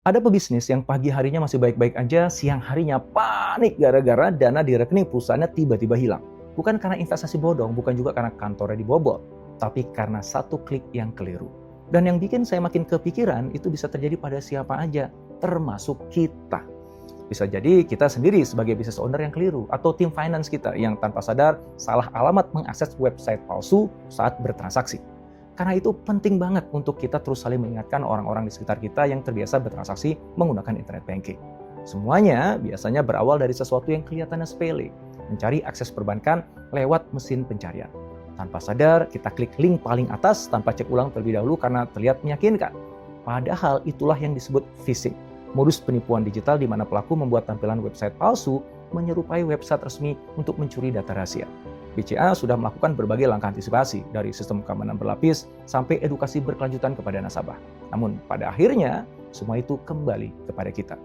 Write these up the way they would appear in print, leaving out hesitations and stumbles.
Ada pebisnis yang pagi harinya masih baik-baik aja, siang harinya panik gara-gara dana di rekening perusahaannya tiba-tiba hilang. Bukan karena investasi bodong, bukan juga karena kantornya dibobol, tapi karena satu klik yang keliru. Dan yang bikin saya makin kepikiran, itu bisa terjadi pada siapa aja, termasuk kita. Bisa jadi kita sendiri sebagai business owner yang keliru, atau tim finance kita yang tanpa sadar salah alamat mengakses website palsu saat bertransaksi. Karena itu penting banget untuk kita terus saling mengingatkan orang-orang di sekitar kita yang terbiasa bertransaksi menggunakan internet banking. Semuanya biasanya berawal dari sesuatu yang kelihatannya sepele, mencari akses perbankan lewat mesin pencarian. Tanpa sadar, kita klik link paling atas tanpa cek ulang terlebih dahulu karena terlihat meyakinkan. Padahal itulah yang disebut phishing, modus penipuan digital di mana pelaku membuat tampilan website palsu menyerupai website resmi untuk mencuri data rahasia. BCA sudah melakukan berbagai langkah antisipasi, dari sistem keamanan berlapis sampai edukasi berkelanjutan kepada nasabah. Namun pada akhirnya, semua itu kembali kepada kita.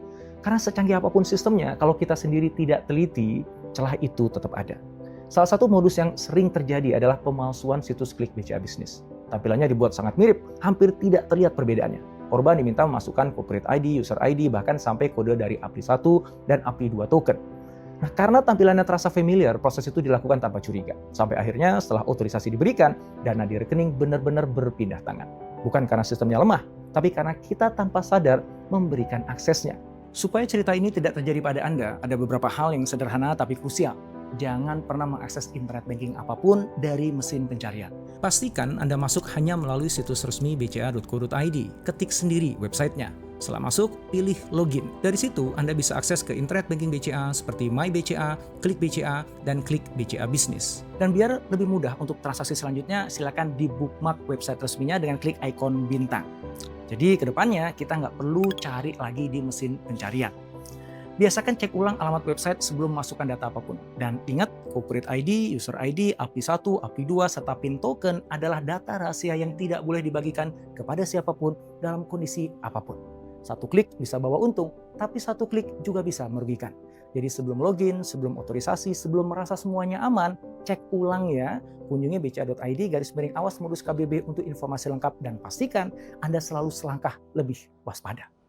Karena secanggih apapun sistemnya, kalau kita sendiri tidak teliti, celah itu tetap ada. Salah satu modus yang sering terjadi adalah pemalsuan situs klik BCA Business. Tampilannya dibuat sangat mirip, hampir tidak terlihat perbedaannya. Korban diminta memasukkan corporate ID, user ID, bahkan sampai kode dari API 1 dan API 2 token. Nah, karena tampilannya terasa familiar, proses itu dilakukan tanpa curiga. Sampai akhirnya setelah otorisasi diberikan, dana di rekening benar-benar berpindah tangan. Bukan karena sistemnya lemah, tapi karena kita tanpa sadar memberikan aksesnya. Supaya cerita ini tidak terjadi pada Anda, ada beberapa hal yang sederhana tapi krusial. Jangan pernah mengakses internet banking apapun dari mesin pencarian. Pastikan Anda masuk hanya melalui situs resmi bca.co.id. Ketik sendiri websitenya. Setelah masuk, pilih login. Dari situ, Anda bisa akses ke internet banking BCA seperti My BCA, Klik BCA, dan Klik BCA Business. Dan biar lebih mudah untuk transaksi selanjutnya, silakan di bookmark website resminya dengan klik ikon bintang. Jadi kedepannya kita nggak perlu cari lagi di mesin pencarian. Biasakan cek ulang alamat website sebelum memasukkan data apapun. Dan ingat, corporate ID, user ID, API 1, API 2, serta PIN token adalah data rahasia yang tidak boleh dibagikan kepada siapapun dalam kondisi apapun. Satu klik bisa bawa untung, tapi satu klik juga bisa merugikan. Jadi sebelum login, sebelum otorisasi, sebelum merasa semuanya aman, cek ulang ya. Kunjungi bca.id/awas modus KBB untuk informasi lengkap dan pastikan Anda selalu selangkah lebih waspada.